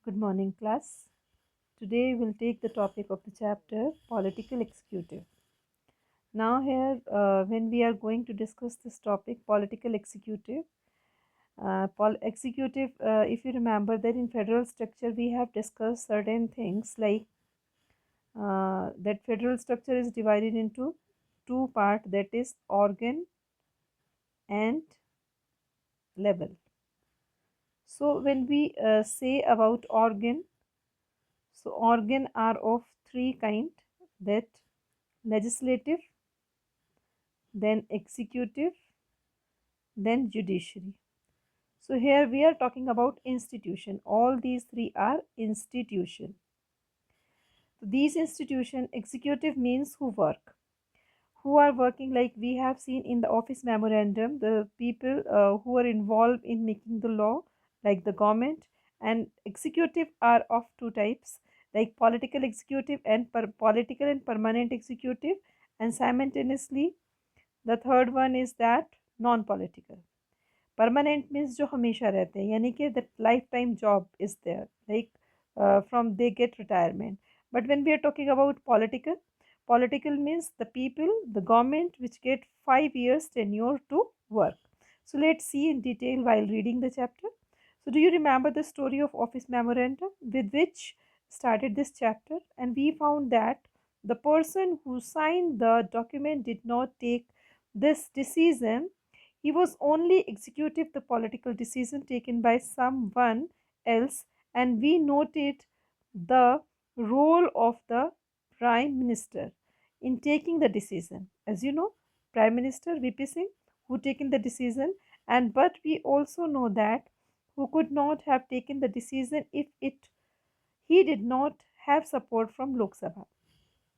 Good morning, class. Today we'll take the topic of the chapter Political Executive. Now, here, when we are going to discuss this topic, Political Executive, if you remember that in federal structure we have discussed certain things like that federal structure is divided into two parts, that is organ and level. So, when we say about organ, so organ are of three kind, that legislative, then executive, then judiciary. So here we are talking about institution. All these three are institution. So these institution, executive means who are working, like we have seen in the office memorandum, the people who are involved in making the law, like the government. And executive are of two types, like political executive and political and permanent executive. And simultaneously the third one is that non-political. Permanent means जो हमेशा रहते हैं, यानी कि that life time job is there, like from they get retirement. But when we are talking about political means the people, the government which get 5 years tenure to work. So let's see in detail while reading the chapter. So do you remember the story of office memorandum with which started this chapter? And we found that the person who signed the document did not take this decision. He was only executive the political decision taken by someone else, and we noted the role of the prime minister in taking the decision. As you know, prime minister VP Singh who taken the decision, and but we also know that who could not have taken the decision if it he did not have support from Lok Sabha.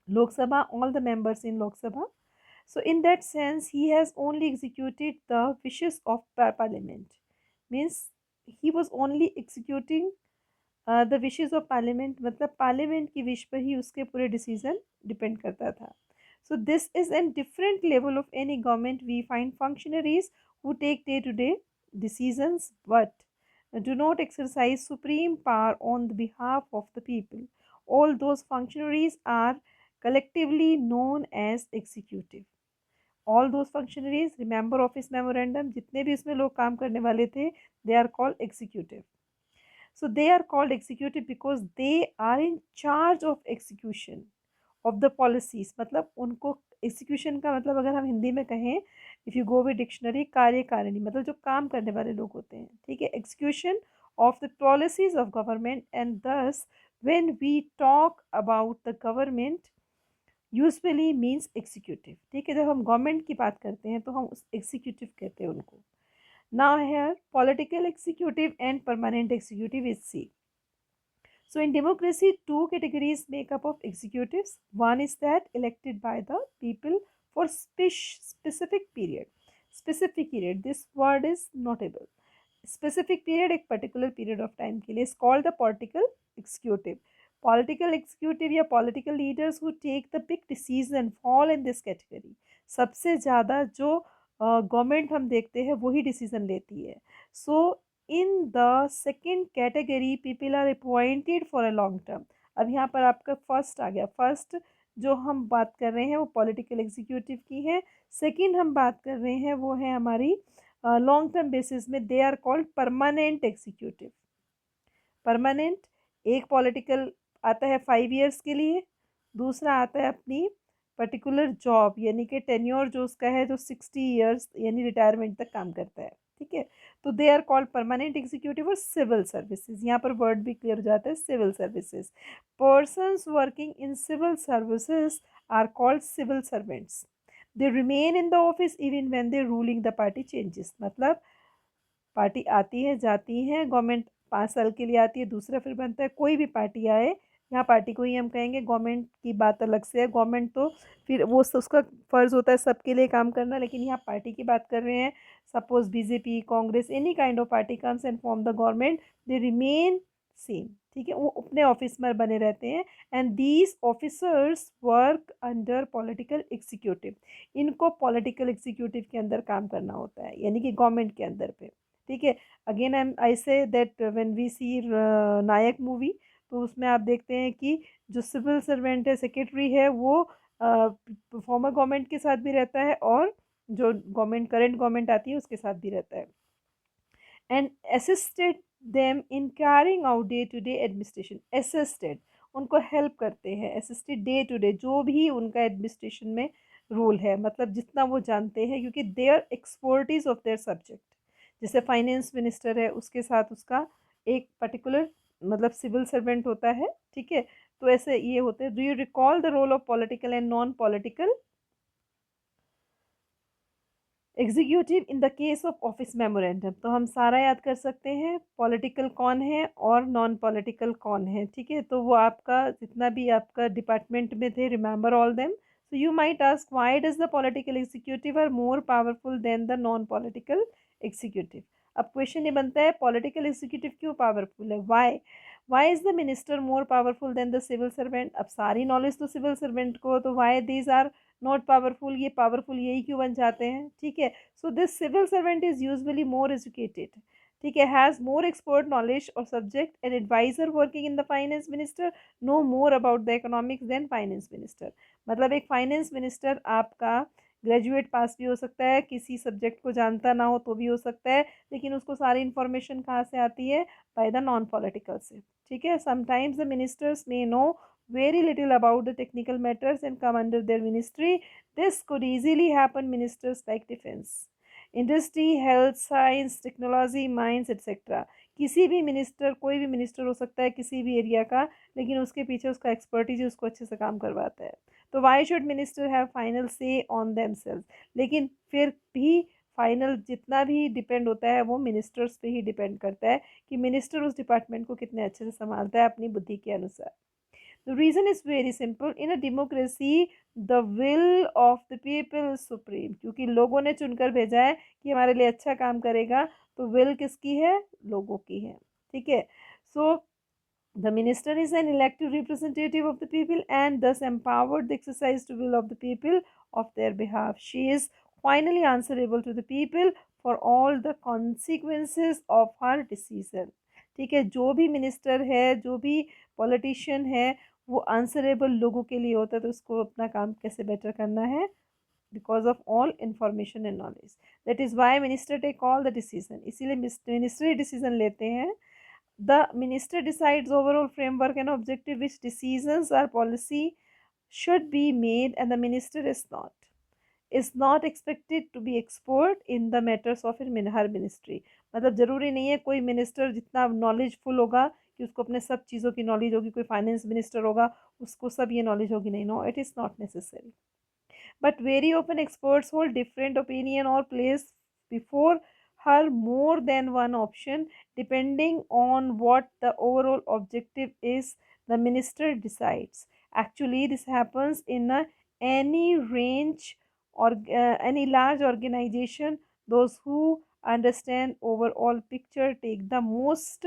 Lok Sabha, all the members in Lok Sabha. So, in that sense, he has only executed the wishes of parliament. Means he was only executing the wishes of parliament. मतलब parliament की wish पर ही उसके पूरे decision depend करता था. So this is a different level of any government. We find functionaries who take day-to-day decisions but do not exercise supreme power on the behalf of the people. All those functionaries are collectively known as executive. All those functionaries, remember office memorandum, जितने भी इसमें लोग काम करने वाले थे, they are called executive. So they are called executive because they are in charge of execution of the policies. मतलब उनको execution का मतलब अगर हम हिंदी में कहें, if you go with dictionary, कार्यकारिणी मतलब जो काम करने वाले लोग होते हैं, ठीक है. execution of the policies of government, and thus when we talk about the government usually means executive. ठीक है, जब हम गवर्नमेंट की बात करते हैं तो हम उस एग्जीक्यूटिव कहते हैं उनको. Now here political executive and permanent executive is see. So in democracy, two categories make up of executives. One is that elected by the people for specific period. Specific period. This word is notable. Specific period, एक particular period of time के लिए is called the political executive. Political executive या political leaders who take the big decision fall in this category. सबसे ज़्यादा जो government हम देखते हैं वही डिसीजन लेती है. So in the second category people are appointed for a long term. अब यहाँ पर आपका फर्स्ट आ गया. फर्स्ट जो हम बात कर रहे हैं वो पॉलिटिकल एग्जीक्यूटिव की है. सेकंड हम बात कर रहे हैं वो है हमारी लॉन्ग टर्म बेसिस में. They are called permanent executive. Permanent एक पॉलिटिकल आता है 5 years के लिए, दूसरा आता है अपनी पर्टिकुलर जॉब यानी कि टेन्योर जो उसका है जो 60 years यानी रिटायरमेंट तक काम करता है. ठीक है, तो they are called permanent executive और सिविल सर्विसेज. यहाँ पर वर्ड भी क्लियर हो जाता है, civil services. Persons working in civil services are called civil servants. They remain in the office even when they ruling the party changes. मतलब party आती है जाती है, गवर्नमेंट 5 साल के लिए आती है, दूसरा फिर बनता है. कोई भी पार्टी आए, यहाँ पार्टी को ही हम कहेंगे. गवर्नमेंट की बात अलग से है. गवर्नमेंट तो फिर वो उसका फ़र्ज़ होता है सबके लिए काम करना, लेकिन यहाँ पार्टी की बात कर रहे हैं. Suppose BJP, Congress, any kind of party comes and form the government, they remain same. ठीक है, वो अपने ऑफिस में बने रहते हैं. And these officers work under political executive. इनको पॉलिटिकल एग्जीक्यूटिव के अंदर काम करना होता है, यानी कि गवर्नमेंट के अंदर पे. ठीक है। Again I say that when we see Nayak movie, तो उसमें आप देखते हैं कि जो सिविल सर्वेंट है, सेक्रेटरी है, वो फॉर्मर गवर्नमेंट के साथ भी रहता है और जो गवर्नमेंट करंट गवर्नमेंट आती है उसके साथ भी रहता है, and assisted them in carrying out day to day administration. Assisted, उनको हेल्प करते हैं, असिस्टेड डे टू डे जो भी उनका एडमिनिस्ट्रेशन में रोल है, मतलब जितना वो जानते हैं, क्योंकि they are expertise of their subject. जैसे फाइनेंस मिनिस्टर है, उसके साथ उसका एक पर्टिकुलर मतलब सिविल सर्वेंट होता है, ठीक है। तो ऐसे ये होते हैं। Do you recall the role of political and non political executive in the case of office memorandum? तो हम सारा याद कर सकते हैं, पॉलिटिकल कौन है और नॉन पॉलिटिकल कौन है, ठीक है। तो वो आपका जितना भी आपका डिपार्टमेंट में थे, remember all them. So you might ask why does the political executive are more powerful than the non political executive? अब क्वेश्चन ये बनता है, पॉलिटिकल एग्जीक्यूटिव क्यों पावरफुल है, why is the minister more powerful than the civil servant? अब सारी knowledge तो civil servant को, तो why these are not powerful, ये पावरफुल यही क्यों बन जाते हैं, ठीक है। So this civil servant is usually more educated, ठीक है, हैज मोर एक्सपर्ट नॉलेज और subject, and adviser working in the finance minister know more about the economics than finance minister. मतलब एक फाइनेंस मिनिस्टर आपका ग्रेजुएट पास भी हो सकता है, किसी सब्जेक्ट को जानता ना हो तो भी हो सकता है, लेकिन उसको सारी इन्फॉर्मेशन कहाँ से आती है, बाय द नॉन पॉलिटिकल से, ठीक है। Sometimes the ministers may know very little about the technical matters and come under their ministry. This could easily happen ministers like defense, industry, health, science, technology, mines, etc. किसी भी minister, कोई भी minister हो सकता है किसी भी area का, लेकिन उसके पीछे उसका एक्सपर्टीज उसको अच्छे से काम करवाता है। तो why should minister have final से ऑन देमसेल्फ? लेकिन फिर भी फाइनल जितना भी डिपेंड होता है वो मिनिस्टर्स पे ही डिपेंड करता है कि मिनिस्टर उस डिपार्टमेंट को कितने अच्छे से संभालता है अपनी बुद्धि के अनुसार। The reason is very simple. In a democracy, the will of the people is supreme. क्योंकि लोगों ने चुनकर भेजा है कि हमारे लिए अच्छा काम करेगा, तो will किसकी है, लोगों की है, ठीक है। So the minister is an elected representative of the people and thus empowered to exercise the will of the people of their behalf. She is finally answerable to the people for all the consequences of her decision. ठीक है, जो भी minister है, जो भी politician है, वो answerable लोगों के लिए होता है, तो उसको अपना काम कैसे बेटर करना है, because of all information and knowledge. That is why minister take all the decision, इसीलिए मिनिस्टर ही डिसीजन लेते हैं। The minister decides overall framework and objective which decisions are policy should be made, and the minister is not expected to be expert in the matters of her ministry. मतलब ज़रूरी नहीं है कोई minister जितना knowledgeful होगा कि उसको अपने सब चीज़ों की नॉलेज होगी, कोई फाइनेंस मिनिस्टर होगा उसको सब ये नॉलेज होगी, नहीं, no, it is not necessary. But very often experts hold different opinion or place before her more than one option depending on what the overall objective is the minister decides. Actually this happens in any range or any large organization. Those who understand overall picture take the most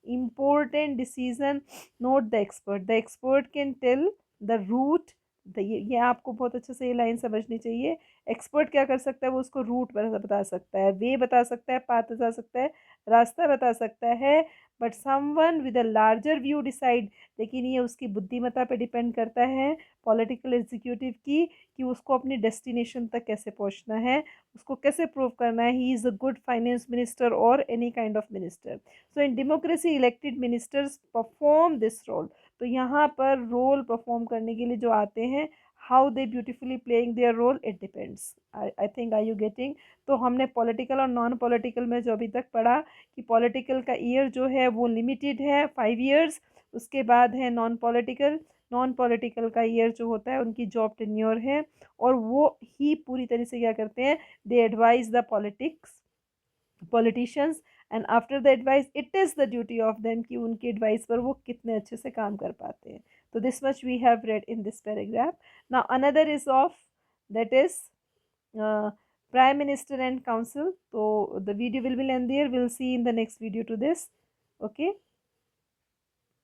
important decision, not the expert. The expert can tell the route, ये आपको बहुत अच्छे से ये line समझनी चाहिए। Expert क्या कर सकता है, वो उसको रूट बता सकता है, वे बता सकता है, पाथ बता सकता है, रास्ता बता सकता है, but someone with a larger view decide. लेकिन ये उसकी बुद्धिमत्ता पे डिपेंड करता है पॉलिटिकल एग्जीक्यूटिव की, कि उसको अपनी डेस्टिनेशन तक कैसे पहुंचना है, उसको कैसे प्रूव करना है he is a good finance minister or any kind of minister. So in democracy elected ministers perform this role. तो यहाँ पर रोल परफॉर्म करने के लिए जो आते हैं, how they beautifully playing their role, it depends. I think I you getting? तो हमने पॉलिटिकल और नॉन पॉलिटिकल में जो अभी तक पढ़ा कि पॉलिटिकल का ईयर जो है वो लिमिटेड है 5 years, उसके बाद है नॉन पॉलिटिकल। नॉन पॉलिटिकल का ईयर जो होता है उनकी जॉब टेन्योर है, और वो ही पूरी तरह से क्या करते हैं, दे advise the politicians, and after the advice it is the duty of them कि उनकी एडवाइस पर वो कितने अच्छे से काम कर पाते हैं। तो this much we have read in this paragraph. Now another is of, that is prime minister and council. So the video will be lengthier, we'll see in the next video to this, okay.